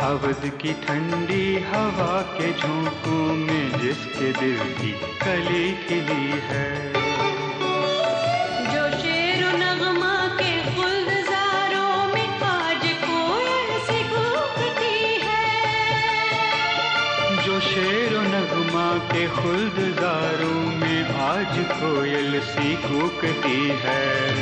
अवध की ठंडी हवा के झोंकों में जिसके दिल की कली खिली है। जो शेरो नगमा के गुलजारों में आज कोयल सी कूकती है। जो शेरो नगमा के गुलजारों में आज कोयल सी कूकती है।